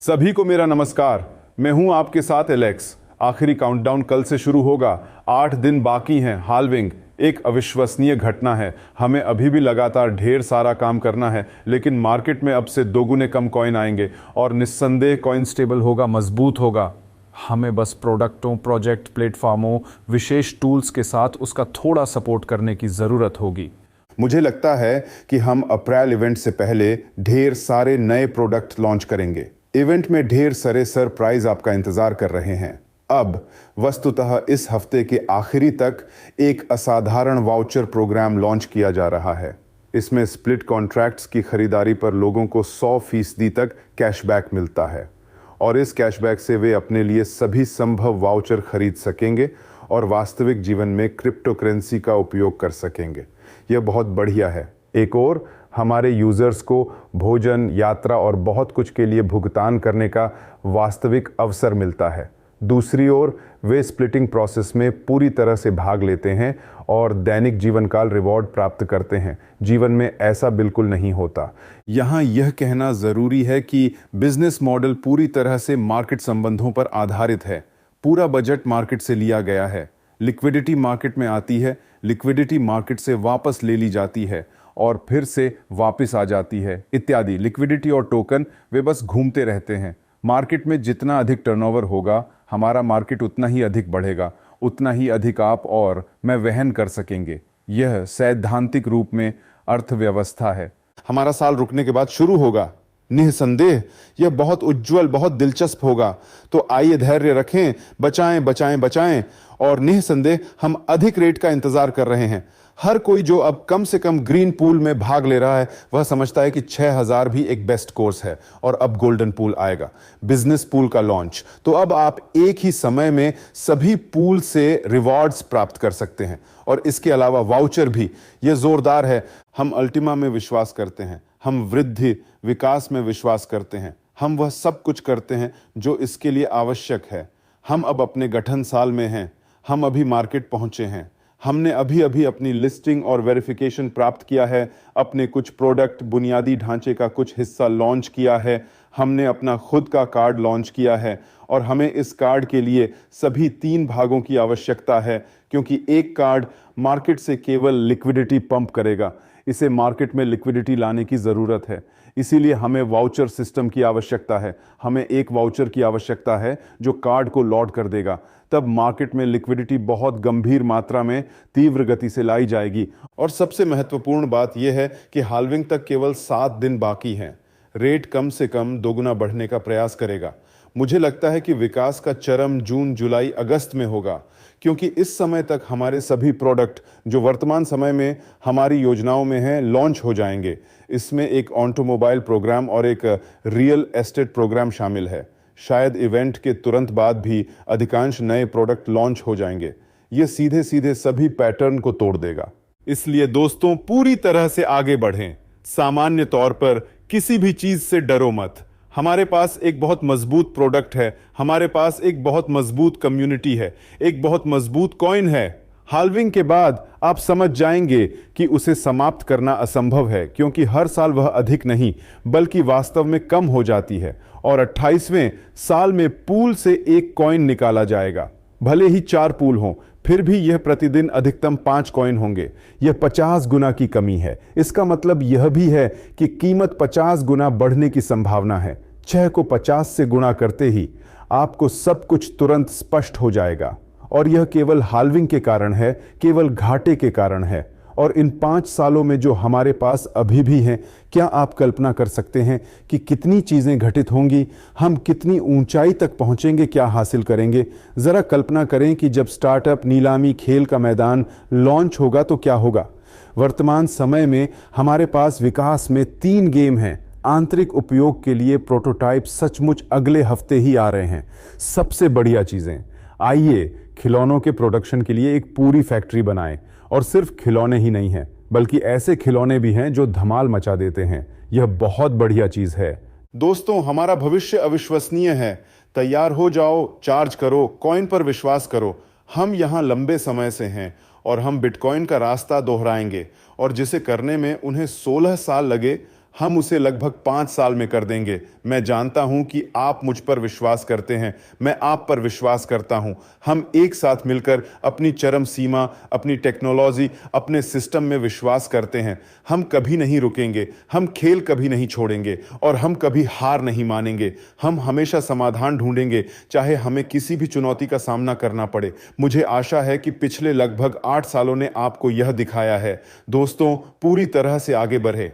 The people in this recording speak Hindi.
सभी को मेरा नमस्कार। मैं हूं आपके साथ एलेक्स। आखिरी काउंटडाउन कल से शुरू होगा। 8 दिन बाकी हैं। हाल्विंग एक अविश्वसनीय घटना है। हमें अभी भी लगातार ढेर सारा काम करना है, लेकिन मार्केट में अब से दोगुने कम कॉइन आएंगे और निस्संदेह कॉइन स्टेबल होगा, मजबूत होगा। हमें बस प्रोडक्टों, प्रोजेक्ट, प्लेटफॉर्मों, विशेष टूल्स के साथ उसका थोड़ा सपोर्ट करने की ज़रूरत होगी। मुझे लगता है कि हम अप्रैल इवेंट से पहले ढेर सारे नए प्रोडक्ट लॉन्च करेंगे। इवेंट में ढेर सारे सरप्राइज आपका इंतजार कर रहे हैं। अब वस्तुतः इस हफ्ते के आखिरी तक एक असाधारण वाउचर प्रोग्राम लॉन्च किया जा रहा है। इसमें स्प्लिट कॉन्ट्रैक्ट्स की खरीदारी पर लोगों को 100% तक कैशबैक मिलता है और इस कैशबैक से वे अपने लिए सभी संभव वाउचर खरीद सकेंगे और वास्तविक जीवन में क्रिप्टो करेंसी का उपयोग कर सकेंगे। यह बहुत बढ़िया है। एक और हमारे यूज़र्स को भोजन, यात्रा और बहुत कुछ के लिए भुगतान करने का वास्तविक अवसर मिलता है। दूसरी ओर वे स्प्लिटिंग प्रोसेस में पूरी तरह से भाग लेते हैं और दैनिक जीवन काल रिवॉर्ड प्राप्त करते हैं। जीवन में ऐसा बिल्कुल नहीं होता। यहाँ यह कहना ज़रूरी है कि बिजनेस मॉडल पूरी तरह से मार्केट संबंधों पर आधारित है। पूरा बजट मार्केट से लिया गया है। लिक्विडिटी मार्केट में आती है, लिक्विडिटी मार्केट से वापस ले ली जाती है और फिर से वापस आ जाती है इत्यादि। लिक्विडिटी और टोकन वे बस घूमते रहते हैं। मार्केट में जितना अधिक टर्नओवर होगा, हमारा मार्केट उतना ही अधिक बढ़ेगा, उतना ही अधिक आप और मैं वहन कर सकेंगे। यह सैद्धांतिक रूप में अर्थव्यवस्था है। हमारा साल रुकने के बाद शुरू होगा। निस्संदेह यह बहुत उज्जवल, बहुत दिलचस्प होगा। तो आइए धैर्य रखें, बचाएं बचाएं बचाएं। और निस्संदेह हम अधिक रेट का इंतजार कर रहे हैं। हर कोई जो अब कम से कम ग्रीन पूल में भाग ले रहा है, वह समझता है कि 6000 भी एक बेस्ट कोर्स है और अब गोल्डन पूल आएगा, बिजनेस पूल का लॉन्च। तो अब आप एक ही समय में सभी पूल से रिवॉर्ड्स प्राप्त कर सकते हैं और इसके अलावा वाउचर भी। यह जोरदार है। हम अल्टीमा में विश्वास करते हैं, हम वृद्धि विकास में विश्वास करते हैं, हम वह सब कुछ करते हैं जो इसके लिए आवश्यक है। हम अब अपने गठन साल में हैं। हम अभी मार्केट पहुंचे हैं। हमने अभी अभी अपनी लिस्टिंग और वेरिफिकेशन प्राप्त किया है। अपने कुछ प्रोडक्ट, बुनियादी ढांचे का कुछ हिस्सा लॉन्च किया है। हमने अपना खुद का कार्ड लॉन्च किया है और हमें इस कार्ड के लिए सभी 3 भागों की आवश्यकता है, क्योंकि एक कार्ड मार्केट से केवल लिक्विडिटी पंप करेगा। इसे मार्केट में लिक्विडिटी लाने की ज़रूरत है। इसीलिए हमें वाउचर सिस्टम की आवश्यकता है। हमें एक वाउचर की आवश्यकता है जो कार्ड को लॉड कर देगा। तब मार्केट में लिक्विडिटी बहुत गंभीर मात्रा में तीव्र गति से लाई जाएगी। और सबसे महत्वपूर्ण बात यह है कि हाल्विंग तक केवल 7 दिन बाकी हैं। रेट कम से कम दोगुना बढ़ने का प्रयास करेगा। मुझे लगता है कि विकास का चरम जून, जुलाई, अगस्त में होगा, क्योंकि इस समय तक हमारे सभी प्रोडक्ट जो वर्तमान समय में हमारी योजनाओं में हैं लॉन्च हो जाएंगे। इसमें एक ऑटोमोबाइल प्रोग्राम और एक रियल एस्टेट प्रोग्राम शामिल है। शायद इवेंट के तुरंत बाद भी अधिकांश नए प्रोडक्ट लॉन्च हो जाएंगे। ये सीधे सीधे सभी पैटर्न को तोड़ देगा। इसलिए दोस्तों, पूरी तरह से आगे बढ़ें। सामान्य तौर पर किसी भी चीज से डरो मत। हमारे पास एक बहुत मजबूत प्रोडक्ट है, हमारे पास एक बहुत मजबूत कम्युनिटी है, एक बहुत मजबूत कॉइन है। हाल्विंग के बाद आप समझ जाएंगे कि उसे समाप्त करना असंभव है, क्योंकि हर साल वह अधिक नहीं बल्कि वास्तव में कम हो जाती है और 28वें साल में पूल से एक कॉइन निकाला जाएगा। भले ही 4 पूल हों, फिर भी यह प्रतिदिन अधिकतम 5 कॉइन होंगे। यह 50 गुना की कमी है। इसका मतलब यह भी है कि कीमत 50 गुना बढ़ने की संभावना है। 6 को 50 से गुणा करते ही आपको सब कुछ तुरंत स्पष्ट हो जाएगा। और यह केवल हाल्विंग के कारण है, केवल घाटे के कारण है। और इन 5 सालों में जो हमारे पास अभी भी हैं, क्या आप कल्पना कर सकते हैं कि कितनी चीज़ें घटित होंगी? हम कितनी ऊंचाई तक पहुंचेंगे, क्या हासिल करेंगे? ज़रा कल्पना करें कि जब स्टार्टअप, नीलामी, खेल का मैदान लॉन्च होगा तो क्या होगा। वर्तमान समय में हमारे पास विकास में 3 गेम हैं। आंतरिक उपयोग के लिए प्रोटोटाइप सचमुच अगले हफ्ते ही आ रहे हैं। सबसे बढ़िया चीज़ें। आइए खिलौनों के प्रोडक्शन के लिए एक पूरी फैक्ट्री बनाएं। और सिर्फ खिलौने ही नहीं हैं, बल्कि ऐसे खिलौने भी हैं जो धमाल मचा देते हैं। यह बहुत बढ़िया चीज़ है। दोस्तों, हमारा भविष्य अविश्वसनीय है। तैयार हो जाओ, चार्ज करो, कॉइन पर विश्वास करो। हम यहाँ लंबे समय से हैं और हम बिटकॉइन का रास्ता दोहराएंगे, और जिसे करने में उन्हें 16 साल लगे, हम उसे लगभग 5 साल में कर देंगे। मैं जानता हूं कि आप मुझ पर विश्वास करते हैं, मैं आप पर विश्वास करता हूं। हम एक साथ मिलकर अपनी चरम सीमा, अपनी टेक्नोलॉजी, अपने सिस्टम में विश्वास करते हैं। हम कभी नहीं रुकेंगे, हम खेल कभी नहीं छोड़ेंगे और हम कभी हार नहीं मानेंगे। हम हमेशा समाधान ढूंढेंगे, चाहे हमें किसी भी चुनौती का सामना करना पड़े। मुझे आशा है कि पिछले लगभग 8 सालों ने आपको यह दिखाया है। दोस्तों, पूरी तरह से आगे बढ़े।